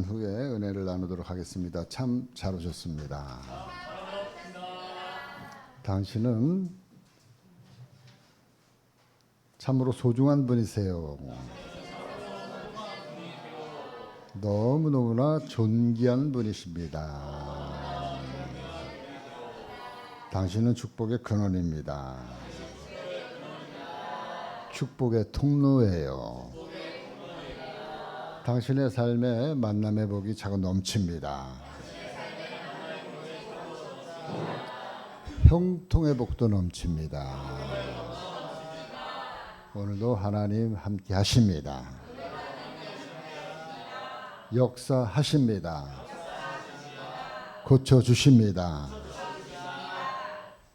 후에 은혜를 나누도록 하겠습니다. 참 잘 오셨습니다. 당신은 참으로 소중한 분이세요. 너무너무나 존귀한 분이십니다. 당신은 축복의 근원입니다. 축복의 통로예요. 당신의 삶에 만남의 복이 차고 넘칩니다. 형통의 복도 넘칩니다. 오늘도 하나님 함께 하십니다. 역사하십니다. 고쳐주십니다.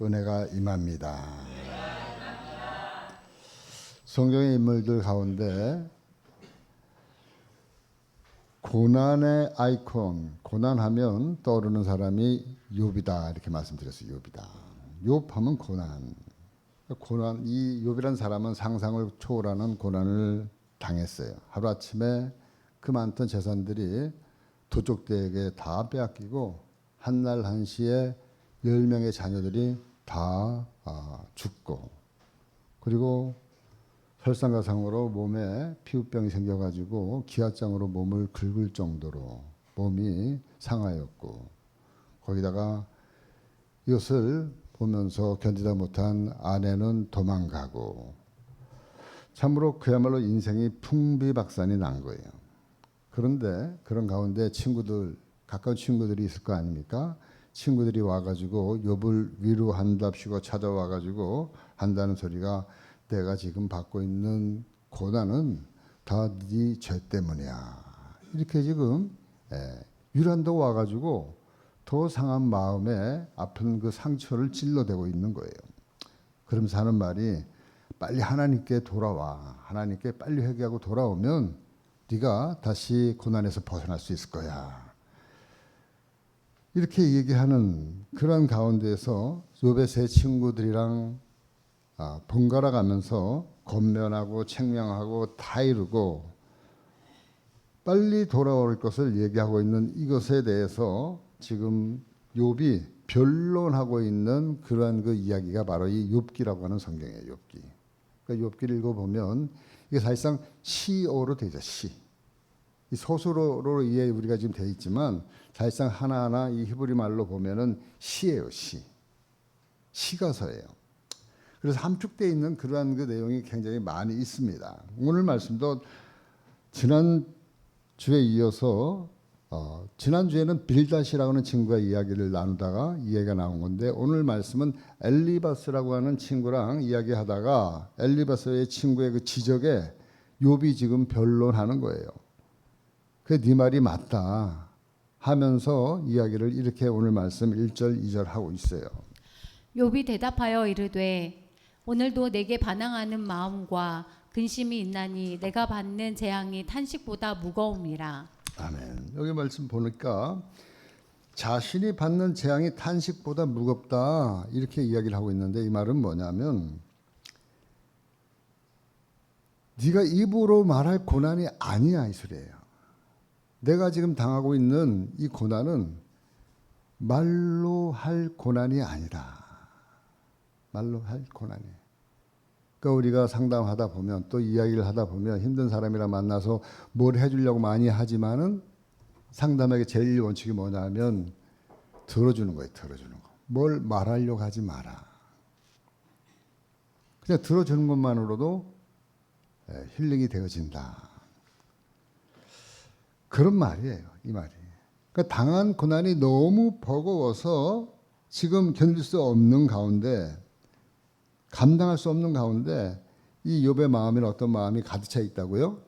은혜가 임합니다. 성경의 인물들 가운데 고난의 아이콘, 고난하면 떠오르는 사람이 욥이다 이렇게 말씀드렸어요. 욥이다. 욥하면 고난. 이 욥이라는 사람은 상상을 초월하는 고난을 당했어요. 하루아침에 그 많던 재산들이 도적들에게 다 빼앗기고 한날 한시에 10명의 자녀들이 다 죽고, 그리고 설상가상으로 몸에 피부병이 생겨가지고 기아장으로 몸을 긁을 정도로 몸이 상하였고, 거기다가 이것을 보면서 견디다 못한 아내는 도망가고, 참으로 그야말로 인생이 풍비박산이 난 거예요. 그런데 그런 가운데 친구들, 가까운 친구들이 있을 거 아닙니까? 친구들이 와가지고 욥을 위로한답시고 찾아와가지고 한다는 소리가, 내가 지금 받고 있는 고난은 다 네 죄 때문이야. 이렇게 지금 위로한다고 와가지고 더 상한 마음에 아픈 그 상처를 찔러대고 있는 거예요. 그러면서 하는 말이, 빨리 하나님께 돌아와. 하나님께 빨리 회개하고 돌아오면 네가 다시 고난에서 벗어날 수 있을 거야. 이렇게 얘기하는 그런 가운데에서 욥의 세 친구들이랑 번갈아 가면서 권면하고 책명하고 다 이루고 빨리 돌아올 것을 얘기하고 있는 이것에 대해서 지금 욥이 변론하고 있는 그러한 그 이야기가 바로 이 욥기라고 하는 성경이에요. 욥기. 그러니까 욥기를 읽어보면 이게 사실상 시어로 되어 있죠. 시. 이 소설로 이해 우리가 지금 되어 있지만 사실상 하나하나 이 히브리 말로 보면은 시예요. 시. 시가서예요. 그래서 함축되어 있는 그러한 그 내용이 굉장히 많이 있습니다. 오늘 말씀도 지난 주에 이어서 지난 주에는 빌닷이라고 하는 친구가 이야기를 나누다가 이야기가 나온 건데, 오늘 말씀은 엘리바스라고 하는 친구랑 이야기하다가 엘리바스의 친구의 그 지적에 욥이 지금 변론하는 거예요. 그래, 네 말이 맞다 하면서 이야기를 이렇게 오늘 말씀 1절 2절 하고 있어요. 욥이 대답하여 이르되, 오늘도 내게 반항하는 마음과 근심이 있나니 내가 받는 재앙이 탄식보다 무거움이라. 아멘. 여기 말씀 보니까 자신이 받는 재앙이 탄식보다 무겁다 이렇게 이야기를 하고 있는데, 이 말은 뭐냐면 네가 입으로 말할 고난이 아니야 이 소리예요. 내가 지금 당하고 있는 이 고난은 말로 할 고난이 아니다. 말로 할 고난이. 그러니까 우리가 상담하다 보면, 또 이야기를 하다 보면 힘든 사람이랑 만나서 뭘 해주려고 많이 하지만은 상담에게 제일 원칙이 뭐냐면 들어주는 거예요. 들어주는 거. 뭘 말하려고 하지 마라. 그냥 들어주는 것만으로도 힐링이 되어진다. 그런 말이에요. 이 말이. 그러니까 당한 고난이 너무 버거워서 지금 견딜 수 없는 가운데, 감당할 수 없는 가운데 이 욥의 마음에는 어떤 마음이 가득 차 있다고요?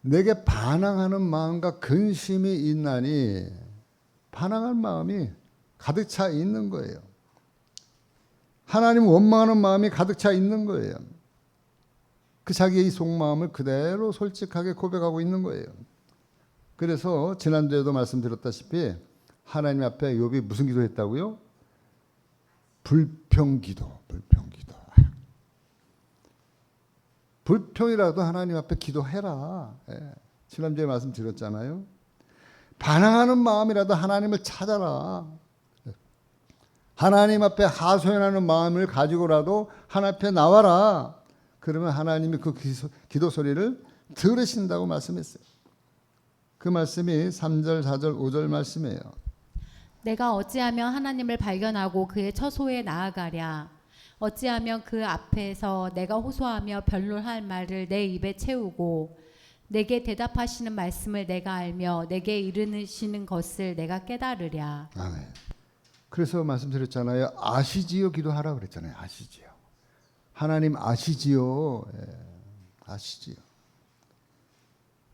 내게 반항하는 마음과 근심이 있나니, 반항할 마음이 가득 차 있는 거예요. 하나님 원망하는 마음이 가득 차 있는 거예요. 그 자기의 속마음을 그대로 솔직하게 고백하고 있는 거예요. 그래서 지난주에도 말씀드렸다시피 하나님 앞에 욥이 무슨 기도했다고요? 불평기도. 불평이라도 하나님 앞에 기도해라. 지난주에 말씀드렸잖아요. 반항하는 마음이라도 하나님을 찾아라. 하나님 앞에 하소연하는 마음을 가지고라도 하나님 앞에 나와라. 그러면 하나님이 그 기도 소리를 들으신다고 말씀했어요. 그 말씀이 3절, 4절, 5절 말씀이에요. 내가 어찌하면 하나님을 발견하고 그의 처소에 나아가랴. 어찌하면 그 앞에서 내가 호소하며 변론할 말을 내 입에 채우고 내게 대답하시는 말씀을 내가 알며 내게 이르시는 것을 내가 깨달으랴. 아멘. 그래서 말씀드렸잖아요. 아시지요 기도하라 그랬잖아요. 아시지요. 하나님 아시지요. 예, 아시지요.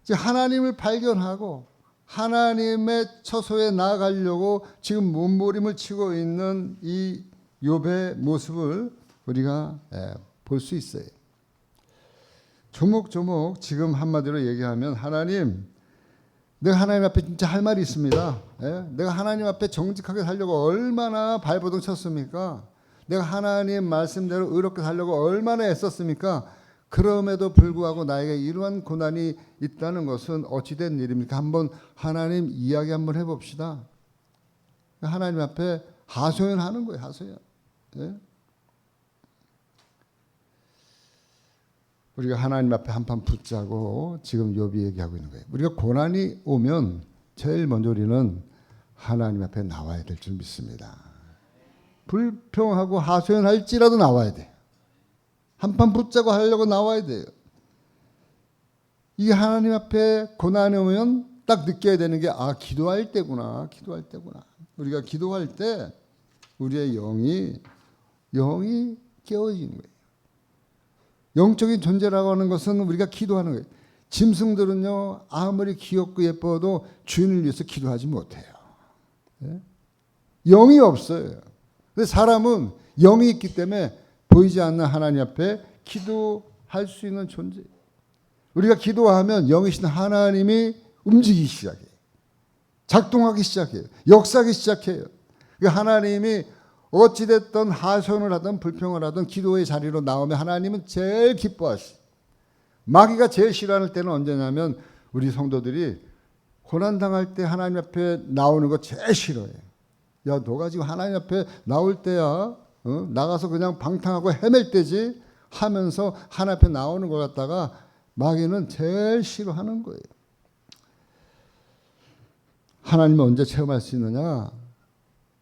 이제 하나님을 발견하고 하나님의 처소에 나아가려고 지금 몸부림을 치고 있는 이 욥의 모습을 우리가 볼 수 있어요. 조목조목 지금 한마디로 얘기하면 하나님, 내가 하나님 앞에 진짜 할 말이 있습니다. 내가 하나님 앞에 정직하게 살려고 얼마나 발버둥 쳤습니까? 내가 하나님 말씀대로 의롭게 살려고 얼마나 애썼습니까? 그럼에도 불구하고 나에게 이러한 고난이 있다는 것은 어찌된 일입니까? 한번 하나님 이야기 한번 해봅시다. 하나님 앞에 하소연하는 거예요. 하소연. 우리가 하나님 앞에 한판 붙자고 지금 욥이 얘기하고 있는 거예요. 우리가 고난이 오면 제일 먼저 우리는 하나님 앞에 나와야 될 줄 믿습니다. 불평하고 하소연할지라도 나와야 돼. 한판 붙자고 하려고 나와야 돼요. 이게 하나님 앞에 고난이 오면 딱 느껴야 되는 게 기도할 때구나. 기도할 때구나. 우리가 기도할 때 우리의 영이 깨어지는 거예요. 영적인 존재라고 하는 것은 우리가 기도하는 거예요. 짐승들은요, 아무리 귀엽고 예뻐도 주인을 위해서 기도하지 못해요. 영이 없어요. 근데 사람은 영이 있기 때문에 보이지 않는 하나님 앞에 기도할 수 있는 존재. 우리가 기도하면 영이신 하나님이 움직이기 시작해요. 작동하기 시작해요. 역사하기 시작해요. 하나님이 어찌됐든 하소연을 하든 불평을 하든 기도의 자리로 나오면 하나님은 제일 기뻐하시죠. 마귀가 제일 싫어하는 때는 언제냐면 우리 성도들이 고난당할 때 하나님 앞에 나오는 거 제일 싫어해. 야, 너가 지금 하나님 앞에 나올 때야 나가서 그냥 방탕하고 헤맬 때지 하면서 하나님 앞에 나오는 것 같다가 마귀는 제일 싫어하는 거예요. 하나님을 언제 체험할 수 있느냐?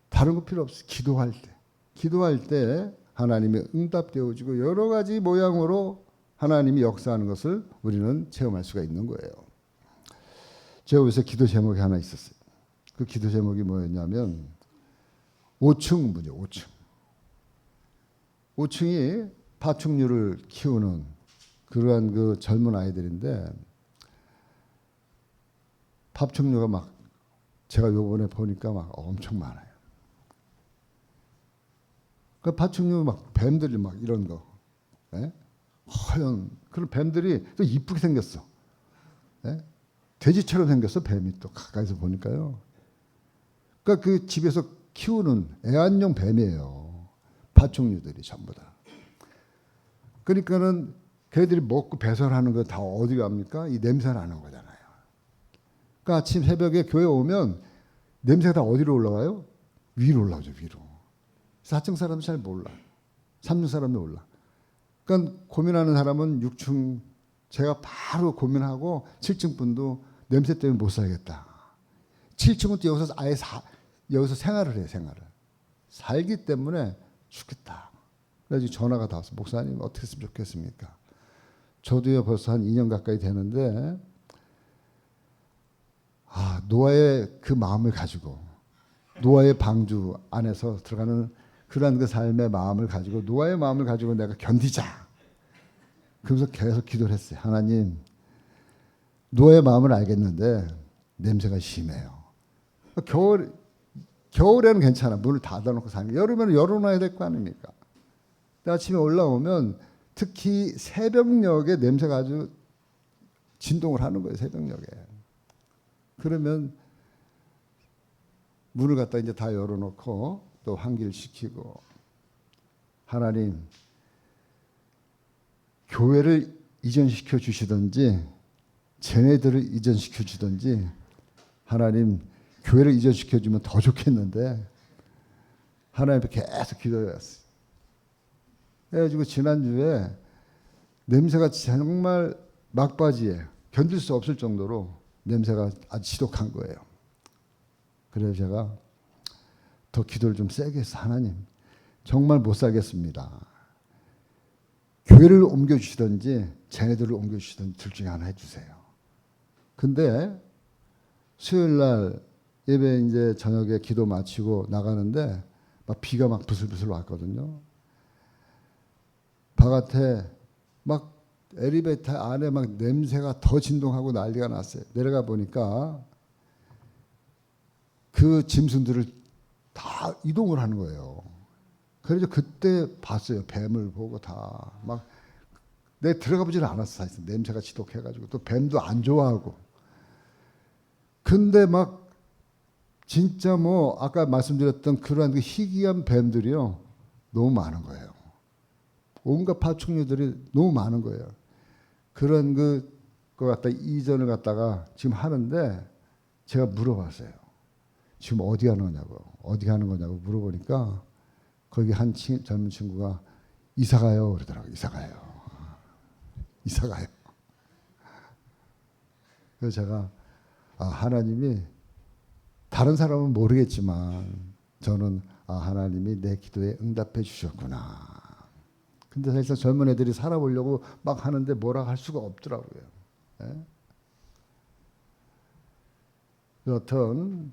다른 거 필요 없어. 기도할 때 하나님이 응답되어지고 여러 가지 모양으로 하나님이 역사하는 것을 우리는 체험할 수가 있는 거예요. 제가 여기서 기도 제목이 하나 있었어요. 그 기도 제목이 뭐였냐면 5층 문제, 5층. 5층이 파충류를 키우는 그러한 그 젊은 아이들인데 파충류가 막 제가 요번에 보니까 막 엄청 많아요. 그 파충류 막 뱀들이 막 이런 거, 허연 그런 뱀들이 또 이쁘게 생겼어. 돼지처럼 생겼어 뱀이 또 가까이서 보니까요. 그러니까 그 집에서 키우는 애완용 뱀이에요. 파충류들이 전부 다. 그러니까는 걔들이 먹고 배설하는 거 다 어디 갑니까? 이 냄새 나는 거잖아요. 그러니까 아침 새벽에 교회 오면 냄새가 다 어디로 올라가요? 위로 올라오죠, 위로. 4층 사람은 잘 몰라. 3층 사람도 몰라. 그러니까 고민하는 사람은 6층, 제가 바로 고민하고 7층 분도 냄새 때문에 못 살겠다. 7층은 또 여기서 아예 여기서 생활을 해요, 생활을. 살기 때문에 죽겠다. 그래서 전화가 다 왔어. 목사님 어떻게 했으면 좋겠습니까? 저도요 벌써 한 2년 가까이 되는데 노아의 그 마음을 가지고 노아의 방주 안에서 들어가는 그러한 그 삶의 마음을 가지고 노아의 마음을 가지고 내가 견디자. 그러면서 계속 기도를 했어요. 하나님, 노아의 마음을 알겠는데 냄새가 심해요. 겨울에는 괜찮아. 문을 닫아놓고 사는 게. 여름에는 열어놔야 될 거 아닙니까? 아침에 올라오면 특히 새벽녘에 냄새가 아주 진동을 하는 거예요. 새벽녘에. 그러면 문을 갖다 이제 다 열어놓고 또 환기시키고 하나님 교회를 이전시켜 주시든지 쟤네들을 이전시켜 주든지 하나님 교회를 이전시켜주면 더 좋겠는데 하나님 앞에 계속 기도해왔어요. 그래가지고 지난주에 냄새가 정말 막바지에 견딜 수 없을 정도로 냄새가 아주 지독한 거예요. 그래서 제가 더 기도를 좀 세게 해서 하나님 정말 못 살겠습니다. 교회를 옮겨주시든지 쟤네들을 옮겨주시든지 둘 중에 하나 해주세요. 근데 수요일 날 예배 이제 저녁에 기도 마치고 나가는데 막 비가 막 부슬부슬 왔거든요. 바깥에 막 엘리베이터 안에 막 냄새가 더 진동하고 난리가 났어요. 내려가 보니까 그 짐승들을 다 이동을 하는 거예요. 그래서 그때 봤어요. 뱀을 보고 다 막 내 들어가 보지는 않았어. 사실 냄새가 지독해가지고 또 뱀도 안 좋아하고. 근데 막 진짜 뭐 아까 말씀드렸던 그러한 그 희귀한 뱀들이요 너무 많은 거예요. 온갖 파충류들이 너무 많은 거예요. 그런 거 갖다 이전을 갖다가 지금 하는데 제가 물어봤어요. 지금 어디 가는 거냐고 물어보니까 거기 한 젊은 친구가 이사 가요 그러더라고요. 이사 가요. 그래서 제가 하나님이 다른 사람은 모르겠지만 저는 하나님이 내 기도에 응답해 주셨구나. 근데 사실상 젊은 애들이 살아보려고 막 하는데 뭐라 할 수가 없더라고요. 예? 여하튼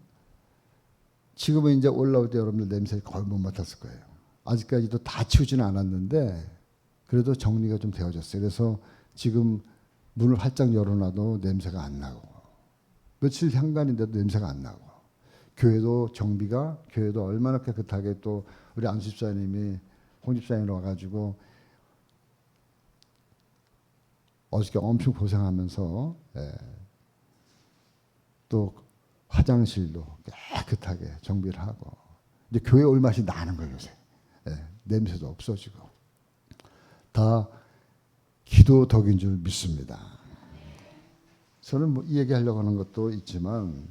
지금은 이제 올라올 때 여러분들 냄새 거의 못 맡았을 거예요. 아직까지도 다 치우지는 않았는데 그래도 정리가 좀 되어졌어요. 그래서 지금 문을 활짝 열어놔도 냄새가 안 나고 며칠 향관인데도 냄새가 안 나고 교회도 얼마나 깨끗하게 또 우리 안 집사님이 홍 집사님 와가지고 어저께 엄청 고생하면서 또 화장실도 깨끗하게 정비를 하고 이제 교회 올 맛이 나는 거예요 요새. 냄새도 없어지고 다 기도 덕인 줄 믿습니다. 저는 뭐 이 얘기하려고 하는 것도 있지만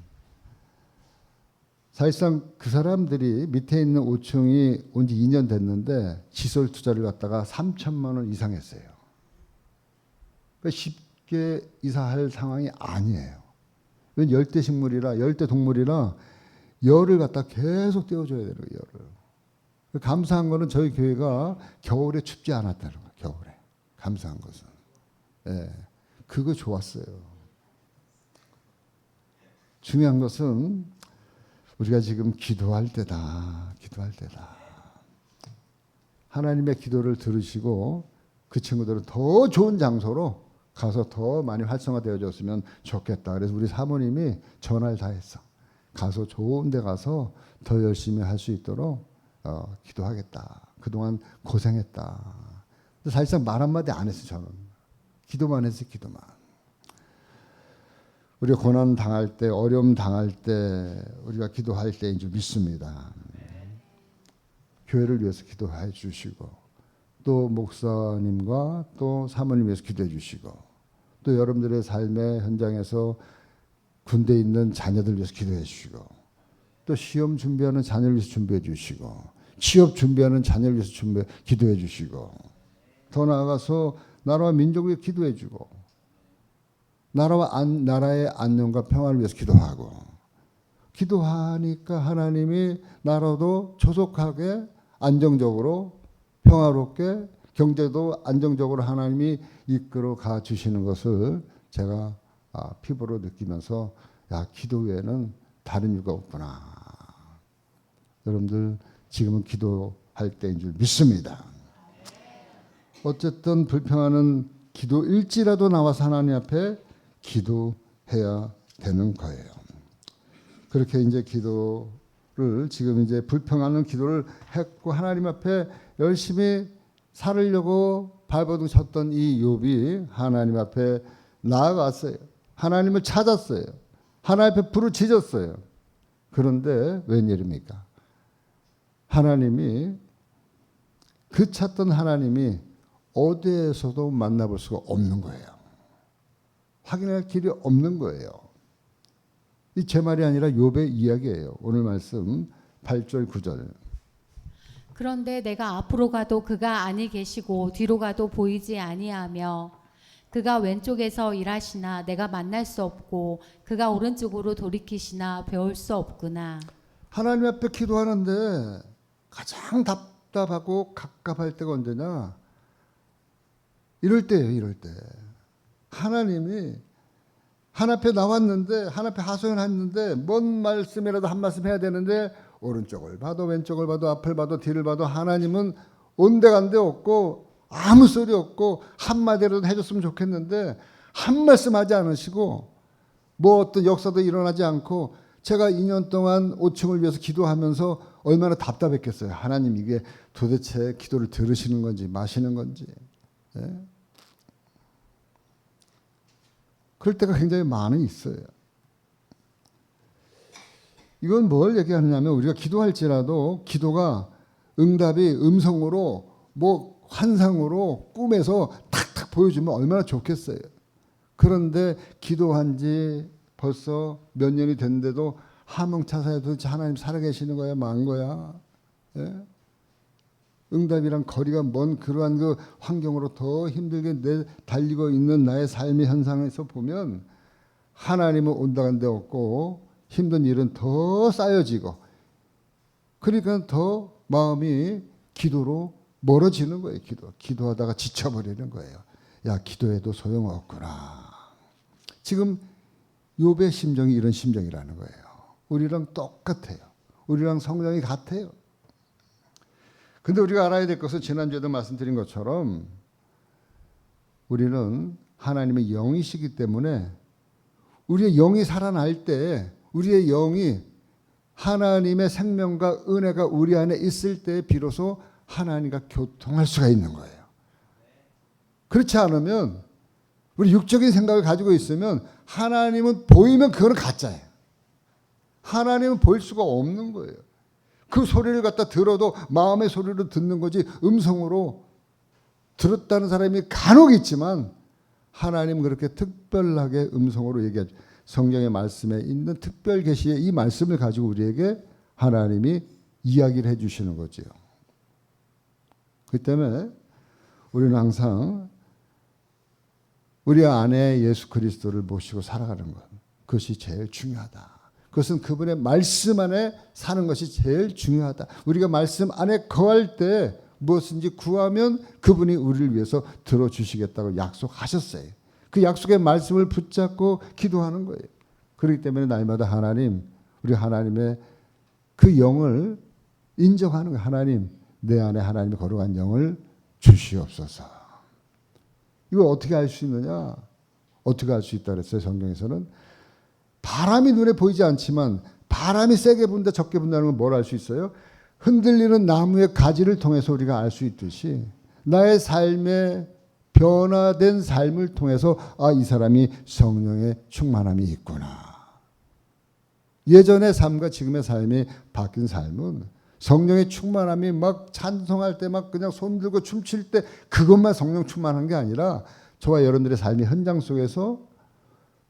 사실상 그 사람들이 밑에 있는 5층이 온 지 2년 됐는데 시설 투자를 갖다가 3천만 원 이상 했어요. 그러니까 쉽게 이사할 상황이 아니에요. 왜냐면 열대 동물이라 열을 갖다 계속 떼어줘야 되는 거예요. 열을. 감사한 거는 저희 교회가 겨울에 춥지 않았다는 거예요. 겨울에. 감사한 것은. 그거 좋았어요. 중요한 것은 우리가 지금 기도할 때다. 하나님의 기도를 들으시고 그 친구들은 더 좋은 장소로 가서 더 많이 활성화되어졌으면 좋겠다. 그래서 우리 사모님이 전화를 다 했어. 가서 좋은 데 가서 더 열심히 할 수 있도록 기도하겠다. 그동안 고생했다. 근데 사실상 말 한마디 안 했어요. 저는. 기도만 했어요. 기도만. 우리가 고난 당할 때, 어려움 당할 때 우리가 기도할 때인 줄 믿습니다. 교회를 위해서 기도해 주시고 또 목사님과 또 사모님 위해서 기도해 주시고 또 여러분들의 삶의 현장에서 군대에 있는 자녀들 위해서 기도해 주시고 또 시험 준비하는 자녀를 위해서 준비해 주시고 취업 준비하는 자녀를 위해서 기도해 주시고 더 나아가서 나라와 민족을 위해 기도해 주고 나라의 안녕과 평화를 위해서 기도하고 기도하니까 하나님이 나라도 조속하게 안정적으로 평화롭게 경제도 안정적으로 하나님이 이끌어 가 주시는 것을 제가 피부로 느끼면서 기도 외에는 다른 이유가 없구나. 여러분들 지금은 기도할 때인 줄 믿습니다. 어쨌든 불평하는 기도일지라도 나와서 하나님 앞에 기도해야 되는 거예요. 그렇게 이제 기도를 지금 이제 불평하는 기도를 했고 하나님 앞에 열심히 살으려고 발버둥 쳤던 이 욥이 하나님 앞에 나아갔어요. 하나님을 찾았어요. 하나님 앞에 부르짖었어요. 그런데 웬일입니까? 하나님이 그 찾던 하나님이 어디에서도 만나볼 수가 없는 거예요. 확인할 길이 없는 거예요. 이 제 말이 아니라 욥의 이야기예요. 오늘 말씀 8절 9절. 그런데 내가 앞으로 가도 그가 아니 계시고 뒤로 가도 보이지 아니하며 그가 왼쪽에서 일하시나 내가 만날 수 없고 그가 오른쪽으로 돌이키시나 배울 수 없구나. 하나님 앞에 기도하는데 가장 답답하고 갑갑할 때가 언제냐? 이럴 때예요. 이럴 때. 하나님이 하나님 앞에 나왔는데 하나님 앞에 하소연했는데 뭔 말씀이라도 한 말씀 해야 되는데 오른쪽을 봐도 왼쪽을 봐도 앞을 봐도 뒤를 봐도 하나님은 온데간데 없고 아무 소리 없고 한마디라도 해줬으면 좋겠는데 한 말씀 하지 않으시고 뭐 어떤 역사도 일어나지 않고 제가 2년 동안 5층을 위해서 기도하면서 얼마나 답답했겠어요. 하나님 이게 도대체 기도를 들으시는 건지 마시는 건지. 예? 그럴 때가 굉장히 많이 있어요. 이건 뭘 얘기하느냐면 우리가 기도할지라도 기도가 응답이 음성으로 뭐 환상으로 꿈에서 탁탁 보여주면 얼마나 좋겠어요. 그런데 기도한 지 벌써 몇 년이 됐는데도 하몽차사에 도대체 하나님 살아계시는 거야 만 거야. 예? 응답이랑 거리가 먼 그러한 그 환경으로 더 힘들게 달리고 있는 나의 삶의 현상에서 보면 하나님은 온다간데 없고 힘든 일은 더 쌓여지고 그러니까 더 마음이 기도로 멀어지는 거예요. 기도하다가 지쳐버리는 거예요. 야 기도해도 소용없구나. 지금 욥의 심정이 이런 심정이라는 거예요. 우리랑 똑같아요. 우리랑 성향이 같아요. 근데 우리가 알아야 될 것은 지난주에도 말씀드린 것처럼 우리는 하나님의 영이시기 때문에 우리의 영이 살아날 때 우리의 영이 하나님의 생명과 은혜가 우리 안에 있을 때 비로소 하나님과 교통할 수가 있는 거예요. 그렇지 않으면 우리 육적인 생각을 가지고 있으면 하나님은 보이면 그거는 가짜예요. 하나님은 보일 수가 없는 거예요. 그 소리를 갖다 들어도 마음의 소리로 듣는 거지 음성으로 들었다는 사람이 간혹 있지만 하나님은 그렇게 특별하게 음성으로 얘기하죠. 성경의 말씀에 있는 특별 계시의 이 말씀을 가지고 우리에게 하나님이 이야기를 해주시는 거죠. 그 때문에 우리는 항상 우리 안에 예수 그리스도를 모시고 살아가는 것, 그것이 제일 중요하다. 그것은 그분의 말씀 안에 사는 것이 제일 중요하다. 우리가 말씀 안에 거할 때 무엇인지 구하면 그분이 우리를 위해서 들어주시겠다고 약속하셨어요. 그 약속의 말씀을 붙잡고 기도하는 거예요. 그렇기 때문에 날마다 하나님, 우리 하나님의 그 영을 인정하는 거예요. 하나님, 내 안에 하나님의 거룩한 영을 주시옵소서. 이거 어떻게 알 수 있느냐? 어떻게 알 수 있다 그랬어요? 성경에서는 바람이 눈에 보이지 않지만 바람이 세게 분다 적게 분다는 건 뭘 알 수 있어요? 흔들리는 나무의 가지를 통해서 우리가 알 수 있듯이 나의 삶의 변화된 삶을 통해서 이 사람이 성령의 충만함이 있구나. 예전의 삶과 지금의 삶이 바뀐 삶은 성령의 충만함이 막 찬송할 때 막 그냥 손 들고 춤출 때 그것만 성령 충만한 게 아니라 저와 여러분들의 삶의 현장 속에서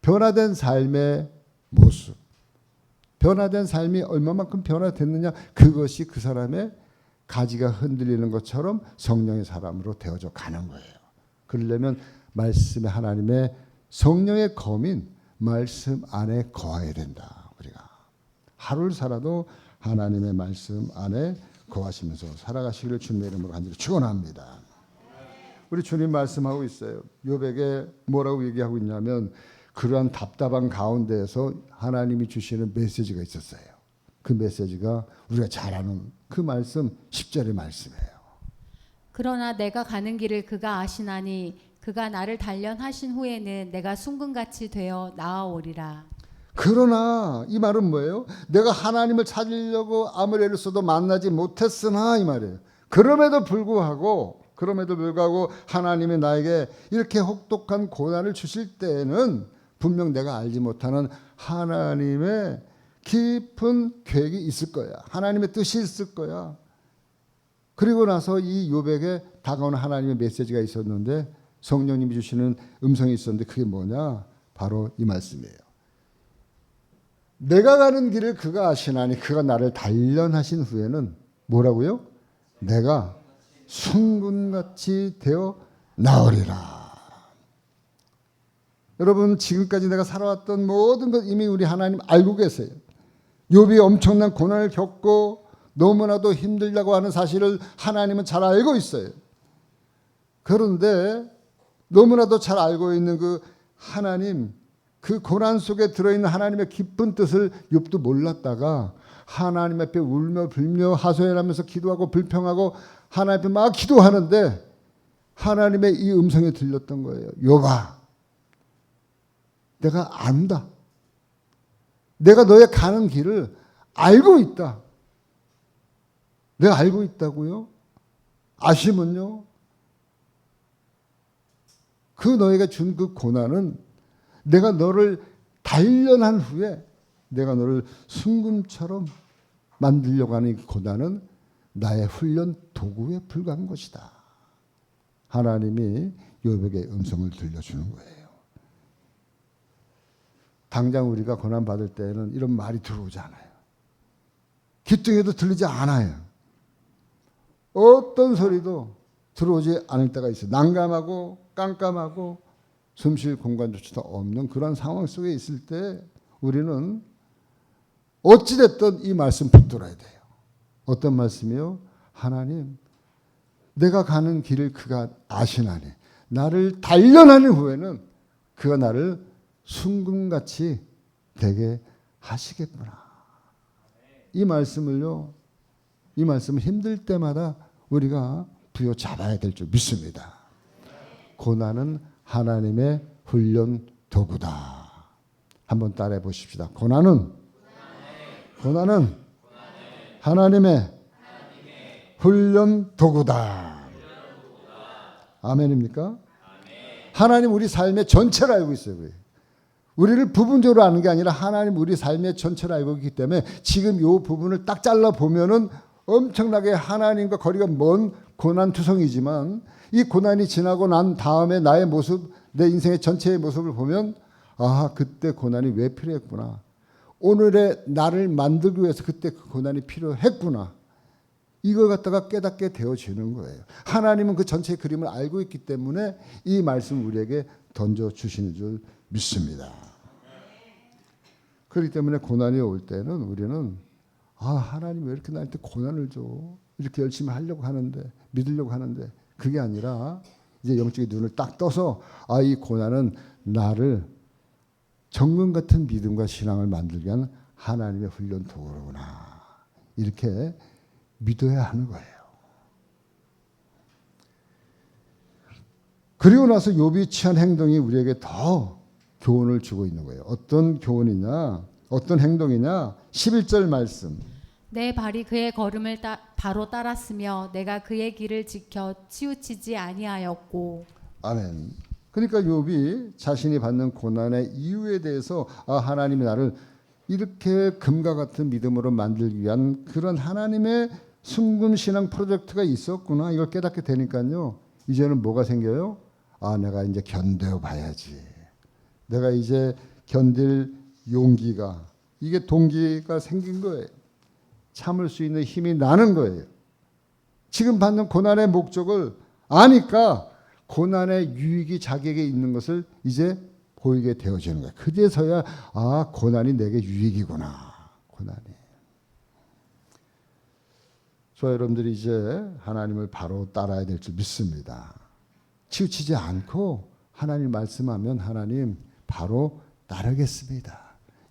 변화된 삶의 모습, 변화된 삶이 얼마만큼 변화됐느냐, 그것이 그 사람의 가지가 흔들리는 것처럼 성령의 사람으로 되어져 가는 거예요. 그러려면 말씀의 하나님의 성령의 검인 말씀 안에 거해야 된다. 우리가 하루를 살아도 하나님의 말씀 안에 거하시면서 살아가시기를 주님의 이름으로 간절히 축원합니다. 우리 주님 말씀하고 있어요. 욥에게 뭐라고 얘기하고 있냐면 그러한 답답한 가운데에서 하나님이 주시는 메시지가 있었어요. 그 메시지가 우리가 잘 아는 그 말씀 10절의 말씀이에요. 그러나 내가 가는 길을 그가 아시나니 그가 나를 단련하신 후에는 내가 순금같이 되어 나아오리라. 그러나 이 말은 뭐예요? 내가 하나님을 찾으려고 아무리 애를 써도 만나지 못했으나 이 말이에요. 그럼에도 불구하고 하나님이 나에게 이렇게 혹독한 고난을 주실 때에는 분명 내가 알지 못하는 하나님의 깊은 계획이 있을 거야. 하나님의 뜻이 있을 거야. 그리고 나서 이 욥에게 다가오는 하나님의 메시지가 있었는데 성령님이 주시는 음성이 있었는데 그게 뭐냐? 바로 이 말씀이에요. 내가 가는 길을 그가 아시나니 그가 나를 단련하신 후에는 뭐라고요? 내가 순금같이 되어 나으리라. 여러분, 지금까지 내가 살아왔던 모든 것 이미 우리 하나님 알고 계세요. 욥이 엄청난 고난을 겪고 너무나도 힘들다고 하는 사실을 하나님은 잘 알고 있어요. 그런데 너무나도 잘 알고 있는 그 하나님, 그 고난 속에 들어있는 하나님의 깊은 뜻을 욥도 몰랐다가 하나님 앞에 울며 불며 하소연하면서 기도하고 불평하고 하나님 앞에 막 기도하는데 하나님의 이 음성이 들렸던 거예요. 욥아, 내가 안다. 내가 너의 가는 길을 알고 있다. 내가 알고 있다고요? 아시면요? 그 너에게 준 그 고난은 내가 너를 단련한 후에 내가 너를 순금처럼 만들려고 하는 이 고난은 나의 훈련 도구에 불과한 것이다. 하나님이 욥에게 음성을 들려주는 거예요. 당장 우리가 고난받을 때에는 이런 말이 들어오지 않아요. 귀등에도 들리지 않아요. 어떤 소리도 들어오지 않을 때가 있어요. 난감하고 깜깜하고 숨 쉴 공간조차도 없는 그런 상황 속에 있을 때 우리는 어찌됐든 이 말씀 붙들어야 돼요. 어떤 말씀이요? 하나님, 내가 가는 길을 그가 아시나니 나를 단련하는 후에는 그가 나를 순금같이 되게 하시겠구나. 이 말씀을요, 이 말씀을 힘들 때마다 우리가 부여잡아야 될 줄 믿습니다. 고난은 하나님의 훈련 도구다. 한번 따라해 보십시다. 고난은 하나님의 훈련 도구다. 아멘입니까? 하나님 우리 삶의 전체를 알고 있어요. 우리를 부분적으로 아는 게 아니라 하나님 우리 삶의 전체를 알고 있기 때문에 지금 이 부분을 딱 잘라 보면은 엄청나게 하나님과 거리가 먼 고난투성이지만 이 고난이 지나고 난 다음에 나의 모습, 내 인생의 전체의 모습을 보면 아, 그때 고난이 왜 필요했구나. 오늘의 나를 만들기 위해서 그때 그 고난이 필요했구나. 이걸 갖다가 깨닫게 되어지는 거예요. 하나님은 그 전체의 그림을 알고 있기 때문에 이 말씀을 우리에게 던져주시는 줄 믿습니다. 그렇기 때문에 고난이 올 때는 우리는 아, 하나님 왜 이렇게 나한테 고난을 줘? 이렇게 열심히 하려고 하는데, 믿으려고 하는데 그게 아니라 이제 영적인 눈을 딱 떠서 아, 이 고난은 나를 정금 같은 믿음과 신앙을 만들게 하는 하나님의 훈련 도구로구나. 이렇게 믿어야 하는 거예요. 그리고 나서 욥이 취한 행동이 우리에게 더 교훈을 주고 있는 거예요. 어떤 교훈이냐? 어떤 행동이냐? 11절 말씀. 내 발이 그의 걸음을 바로 따랐으며 내가 그의 길을 지켜 치우치지 아니하였고. 아멘. 그러니까 욥이 자신이 받는 고난의 이유에 대해서 아, 하나님이 나를 이렇게 금과 같은 믿음으로 만들기 위한 그런 하나님의 순금신앙 프로젝트가 있었구나. 이걸 깨닫게 되니까요. 이제는 뭐가 생겨요? 아, 내가 이제 견뎌 봐야지. 내가 이제 견딜 용기가, 이게 동기가 생긴 거예요. 참을 수 있는 힘이 나는 거예요. 지금 받는 고난의 목적을 아니까 고난의 유익이 자기에게 있는 것을 이제 보이게 되어지는 거예요. 그제서야 아, 고난이 내게 유익이구나. 고난이. 저 여러분들이 이제 하나님을 바로 따라야 될 줄 믿습니다. 치우치지 않고 하나님 말씀하면 하나님 바로 따르겠습니다.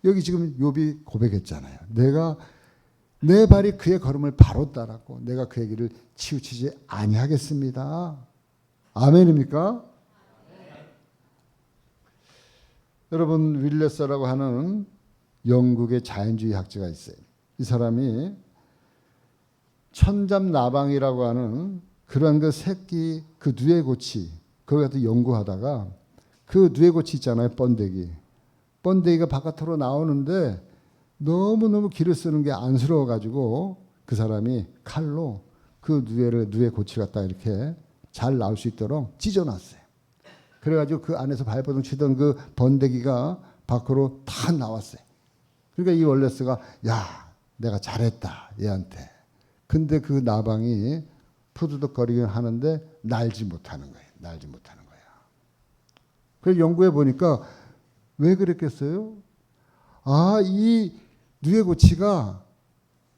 여기 지금 욥이 고백했잖아요. 내가 내 발이 그의 걸음을 바로 따랐고 내가 그의 길을 치우치지 아니하겠습니다. 아멘입니까? 여러분, 윌레서라고 하는 영국의 자연주의 학자가 있어요. 이 사람이 천잡나방이라고 하는 그런 그 새끼 그 누에고치 그걸 갖다 연구하다가 그 누에고치 있잖아요. 번데기가 바깥으로 나오는데 너무너무 기를 쓰는 게 안쓰러워 가지고 그 사람이 칼로 그 누에고치를 갖다 이렇게 잘 나올 수 있도록 찢어놨어요. 그래가지고 그 안에서 발버둥 치던 그 번데기가 밖으로 다 나왔어요. 그러니까 이 월레스가 야, 내가 잘했다 얘한테. 근데 그 나방이 푸드덕거리긴 하는데 날지 못하는 거예요. 날지 못하는 거야. 그래서 연구해 보니까 왜 그랬겠어요? 아, 이 누에고치가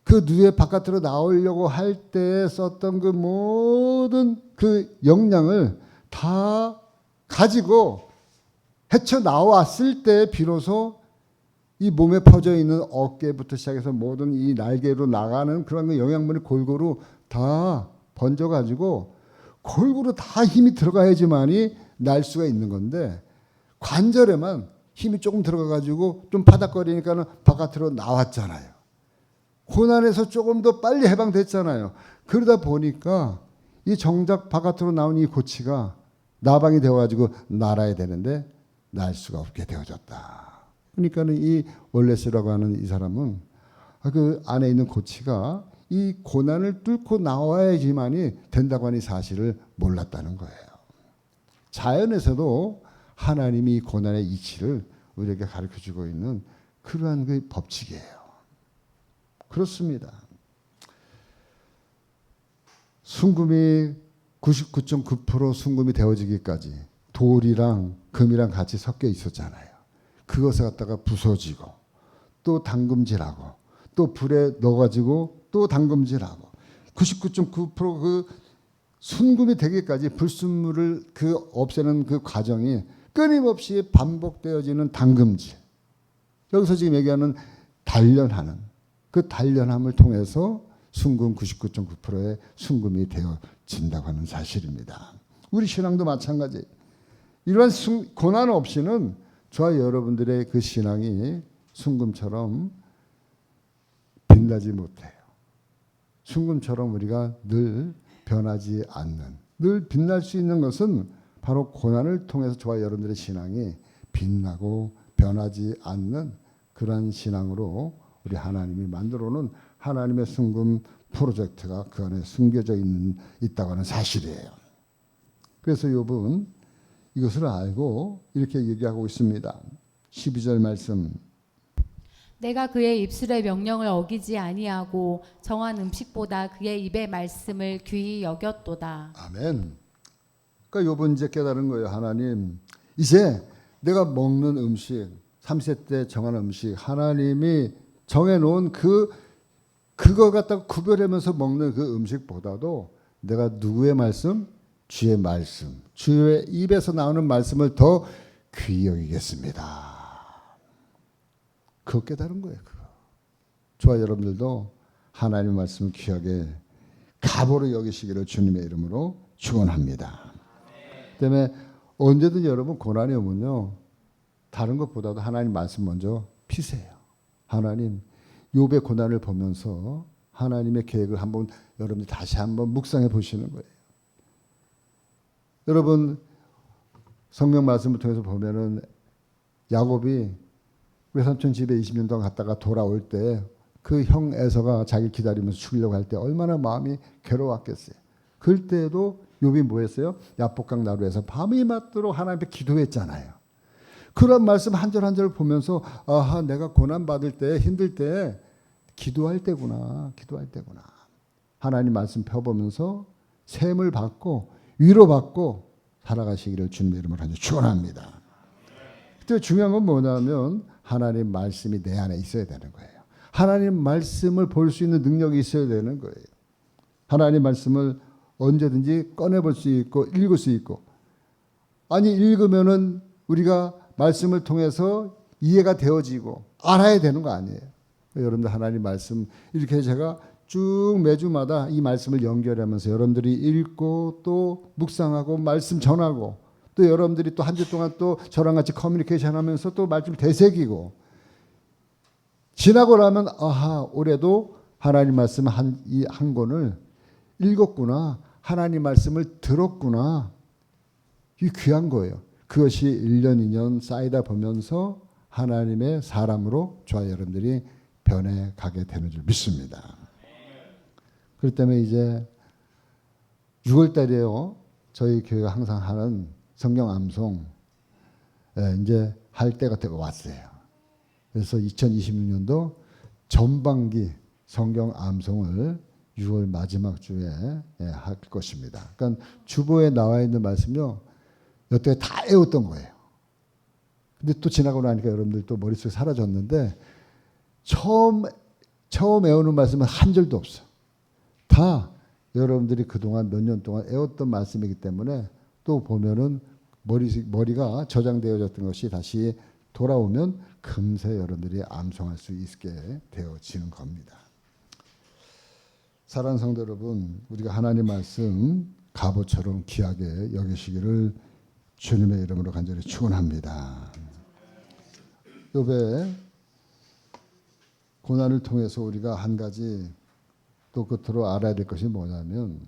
그 누에 바깥으로 나오려고 할 때 썼던 그 모든 그 역량을 다 가지고 헤쳐나왔을 때 비로소 이 몸에 퍼져 있는 어깨부터 시작해서 모든 이 날개로 나가는 그런 그 영양분이 골고루 다 번져가지고 골고루 다 힘이 들어가야지만이 날 수가 있는 건데 관절에만 힘이 조금 들어가가지고 좀 바닥거리니까는 바깥으로 나왔잖아요. 고난에서 조금 더 빨리 해방됐잖아요. 그러다 보니까 이 정작 바깥으로 나온 이 고치가 나방이 되어가지고 날아야 되는데 날 수가 없게 되어졌다. 그러니까는 이 월레스라고 하는 이 사람은 그 안에 있는 고치가 이 고난을 뚫고 나와야지만이 된다고 하는 사실을 몰랐다는 거예요. 자연에서도 하나님이 이 고난의 이치를 우리에게 가르쳐주고 있는 그러한 그 법칙이에요. 그렇습니다. 순금이 99.9% 순금이 되어지기까지 돌이랑 금이랑 같이 섞여 있었잖아요. 그것을 갖다가 부서지고 또 담금질하고 또 불에 넣어가지고 또 담금질하고 99.9% 그 순금이 되기까지 불순물을 그 없애는 그 과정이 끊임없이 반복되어지는 담금질. 여기서 지금 얘기하는 단련하는 그 단련함을 통해서 순금 99.9%의 순금이 되어진다고 하는 사실입니다. 우리 신앙도 마찬가지. 이러한 고난 없이는 저와 여러분들의 그 신앙이 순금처럼 빛나지 못해요. 순금처럼 우리가 늘 변하지 않는, 늘 빛날 수 있는 것은 바로 고난을 통해서 저와 여러분들의 신앙이 빛나고 변하지 않는 그런 신앙으로 우리 하나님이 만들어 놓은 하나님의 순금 프로젝트가 그 안에 숨겨져 있다고 하는 사실이에요. 그래서 욥은 이것을 알고 이렇게 얘기하고 있습니다. 12절 말씀. 내가 그의 입술의 명령을 어기지 아니하고 정한 음식보다 그의 입의 말씀을 귀히 여겼도다. 아멘. 그러니까 욥은 이제 깨달은 거예요. 하나님, 이제 내가 먹는 음식, 3세 때 정한 음식, 하나님이 정해놓은 그거 갖다가 구별하면서 먹는 그 음식보다도 내가 누구의 말씀? 주의 말씀, 주의 입에서 나오는 말씀을 더 귀히 여기겠습니다. 그거 깨달은 거예요. 그거. 저와 여러분들도 하나님의 말씀을 귀하게 가보로 여기시기를 주님의 이름으로 축원합니다. 때문에 언제든 여러분 고난이 오면요, 다른 것보다도 하나님 말씀 먼저 피세요. 하나님, 욥의 고난을 보면서 하나님의 계획을 한번 여러분들 다시 한번 묵상해 보시는 거예요. 여러분 성경 말씀을 통해서 보면은 야곱이 외삼촌 집에 20년 동안 갔다가 돌아올 때 그 형 에서가 자기 기다리면서 죽이려고 할 때 얼마나 마음이 괴로웠겠어요. 그럴 때도 욥이 뭐 했어요? 야복강 나루에서 밤이 맞도록 하나님 앞에 기도했잖아요. 그런 말씀 한 절 한 절을 보면서 아하, 내가 고난 받을 때, 힘들 때 기도할 때구나. 기도할 때구나. 하나님 말씀 펴보면서 샘을 받고 위로받고 살아가시기를 주님의 이름으로 축원합니다. 그때 중요한 건 뭐냐면 하나님 말씀이 내 안에 있어야 되는 거예요. 하나님 말씀을 볼 수 있는 능력이 있어야 되는 거예요. 하나님 말씀을 언제든지 꺼내볼 수 있고 읽을 수 있고, 아니 읽으면은 우리가 말씀을 통해서 이해가 되어지고 알아야 되는 거 아니에요. 여러분들 하나님 말씀 이렇게 제가 쭉 매주마다 이 말씀을 연결하면서 여러분들이 읽고 또 묵상하고 말씀 전하고 또 여러분들이 또 한 주 동안 또 저랑 같이 커뮤니케이션 하면서 또 말씀 되새기고 지나고 나면 아하, 올해도 하나님 말씀 한 권을 읽었구나. 하나님 말씀을 들었구나. 이 귀한 거예요. 그것이 1년, 2년 쌓이다 보면서 하나님의 사람으로 저와 여러분들이 변해가게 되는 줄 믿습니다. 그렇기 때문에 이제 6월달에요. 저희 교회가 항상 하는 성경 암송 이제 할 때가 되고 왔어요. 그래서 2026년도 전반기 성경 암송을 6월 마지막 주에 할 것입니다. 그러니까 주보에 나와 있는 말씀요, 여태 다 외웠던 거예요. 근데 또 지나고 나니까 여러분들 또 머릿속에 사라졌는데 처음 외우는 말씀은 한 절도 없어. 다 여러분들이 그동안 몇 년 동안 외웠던 말씀이기 때문에 또 보면은 머리가 저장되어졌던 것이 다시 돌아오면 금세 여러분들이 암송할 수 있게 되어지는 겁니다. 사랑하는 성도 여러분, 우리가 하나님 말씀 갑옷처럼 귀하게 여기시기를 주님의 이름으로 간절히 축원합니다. 욥의 고난을 통해서 우리가 한 가지 또 끝으로 알아야 될 것이 뭐냐면,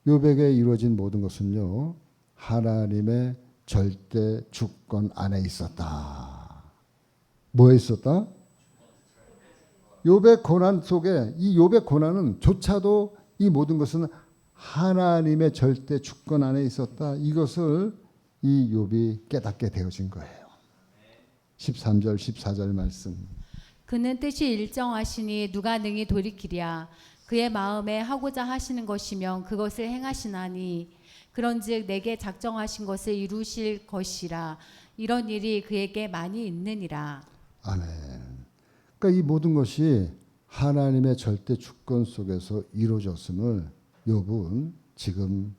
욥에게 이루어진 모든 것은요, 하나님의 절대 주권 안에 있었다. 뭐에 있었다? 욥의 고난 속에, 이 욥의 고난은 조차도 이 모든 것은 하나님의 절대 주권 안에 있었다. 이것을 이 욥이 깨닫게 되어진 거예요. 13절 14절 말씀. 그는 뜻이 일정하시니 누가 능히 돌이키랴. 그의 마음에 하고자 하시는 것이면 그것을 행하시나니 그런즉 내게 작정하신 것을 이루실 것이라. 이런 일이 그에게 많이 있느니라. 아멘. 그러니까 이 모든 것이 하나님의 절대 주권 속에서 이루어졌음을 욥은 지금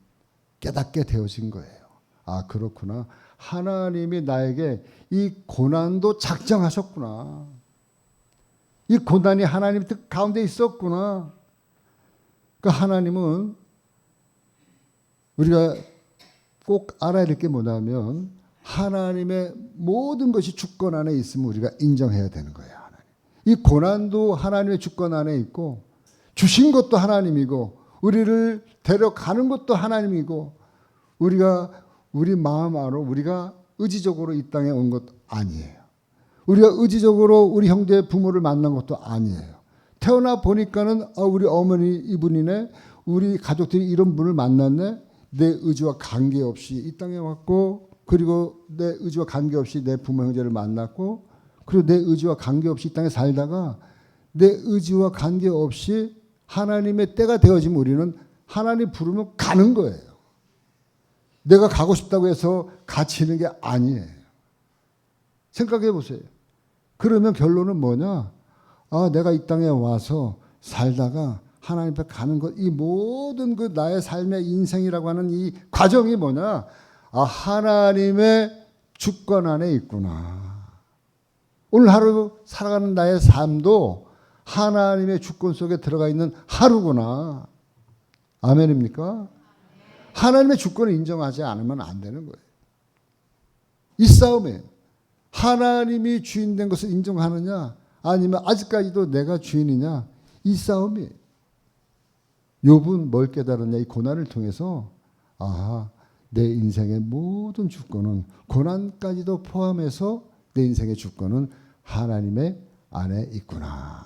깨닫게 되어진 거예요. 아, 그렇구나. 하나님이 나에게 이 고난도 작정하셨구나. 이 고난이 하나님 뜻 가운데 있었구나. 그러니까 하나님은 우리가 꼭 알아야 될 게 뭐냐면, 하나님의 모든 것이 주권 안에 있으면 우리가 인정해야 되는 거예요. 하나님. 이 고난도 하나님의 주권 안에 있고, 주신 것도 하나님이고, 우리를 데려가는 것도 하나님이고, 우리가 우리 마음 안으로 우리가 의지적으로 이 땅에 온 것 아니에요. 우리가 의지적으로 우리 형제 부모를 만난 것도 아니에요. 태어나 보니까는 우리 어머니 이분이네, 우리 가족들이 이런 분을 만났네, 내 의지와 관계없이 이 땅에 왔고, 그리고 내 의지와 관계없이 내 부모 형제를 만났고, 그리고 내 의지와 관계없이 이 땅에 살다가 내 의지와 관계없이 하나님의 때가 되어지면 우리는 하나님 부르면 가는 거예요. 내가 가고 싶다고 해서 같이 있는 게 아니에요. 생각해 보세요. 그러면 결론은 뭐냐? 내가 이 땅에 와서 살다가 하나님 앞에 가는 것, 이 모든 그 나의 삶의 인생이라고 하는 이 과정이 뭐냐? 하나님의 주권 안에 있구나. 오늘 하루 살아가는 나의 삶도 하나님의 주권 속에 들어가 있는 하루구나. 아멘입니까? 하나님의 주권을 인정하지 않으면 안 되는 거예요. 이 싸움에 하나님이 주인된 것을 인정하느냐, 아니면 아직까지도 내가 주인이냐, 이 싸움이. 욥은 뭘 깨달았냐? 이 고난을 통해서 내 인생의 모든 주권은, 고난까지도 포함해서 내 인생의 주권은 하나님의 안에 있구나.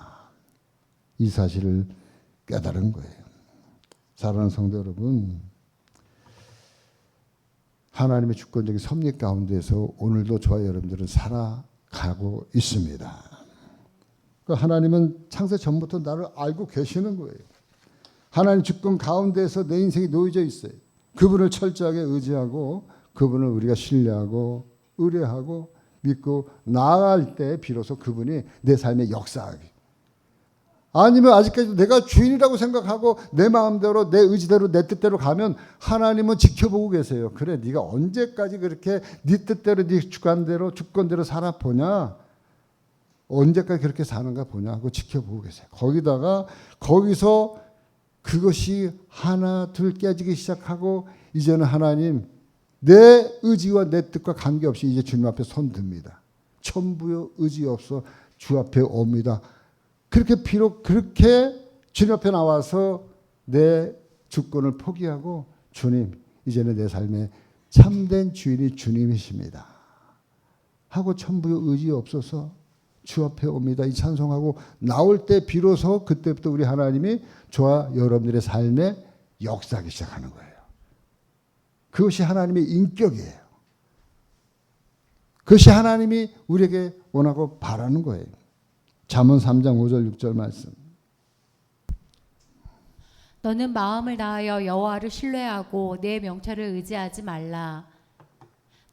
이 사실을 깨달은 거예요. 사랑하는 성도 여러분, 하나님의 주권적인 섭리 가운데서 오늘도 저와 여러분들은 살아가고 있습니다. 하나님은 창세 전부터 나를 알고 계시는 거예요. 하나님 주권 가운데서 내 인생이 놓여져 있어요. 그분을 철저하게 의지하고, 그분을 우리가 신뢰하고 의뢰하고 믿고 나아갈 때 비로소 그분이 내 삶에 역사하기. 아니면 아직까지도 내가 주인이라고 생각하고 내 마음대로 내 의지대로 내 뜻대로 가면 하나님은 지켜보고 계세요. 그래, 네가 언제까지 그렇게 네 뜻대로 네 주권대로 살아보냐, 언제까지 그렇게 사는가 보냐 하고 지켜보고 계세요. 거기서 그것이 하나 둘 깨지기 시작하고, 이제는 하나님 내 의지와 내 뜻과 관계없이 이제 주님 앞에 손 듭니다. 천부여 의지 없어 주 앞에 옵니다. 비록 그렇게 주님 앞에 나와서 내 주권을 포기하고, 주님, 이제는 내 삶의 참된 주인이 주님이십니다 하고 천부의 의지 없어서 주 앞에 옵니다. 이 찬송하고 나올 때 비로소 그때부터 우리 하나님이 저와 여러분들의 삶에 역사하기 시작하는 거예요. 그것이 하나님의 인격이에요. 그것이 하나님이 우리에게 원하고 바라는 거예요. 잠언 3장 5절 6절 말씀. 너는 마음을 다하여 여호와를 신뢰하고 내 명철을 의지하지 말라.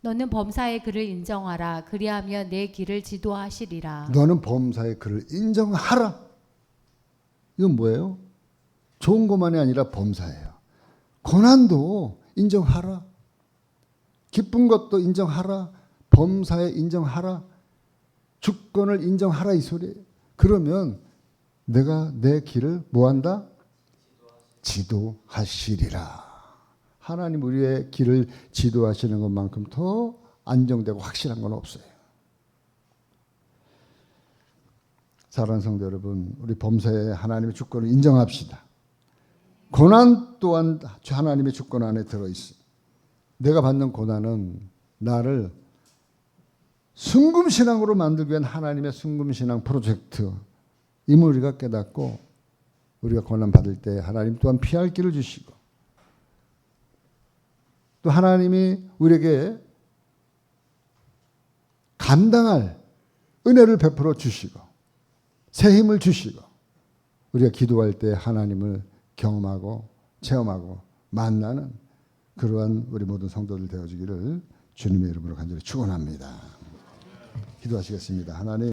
너는 범사의 그를 인정하라. 그리하면 내 길을 지도하시리라. 너는 범사의 그를 인정하라. 이건 뭐예요? 좋은 것만이 아니라 범사예요. 고난도 인정하라. 기쁜 것도 인정하라. 범사에 인정하라. 주권을 인정하라 이 소리예요. 그러면 내가 내 길을 뭐한다? 지도하시리라. 하나님 우리의 길을 지도하시는 것만큼 더 안정되고 확실한 건 없어요. 사랑하는 성도 여러분, 우리 범사에 하나님의 주권을 인정합시다. 고난 또한 하나님의 주권 안에 들어있어요. 내가 받는 고난은 나를 순금신앙으로 만들기 위한 하나님의 순금신앙 프로젝트, 임을 우리가 깨닫고 우리가 고난 받을 때 하나님 또한 피할 길을 주시고 또 하나님이 우리에게 감당할 은혜를 베풀어 주시고 새 힘을 주시고 우리가 기도할 때 하나님을 경험하고 체험하고 만나는 그러한 우리 모든 성도들 되어지기를 주님의 이름으로 간절히 축원합니다. 기도하시겠습니다. 하나님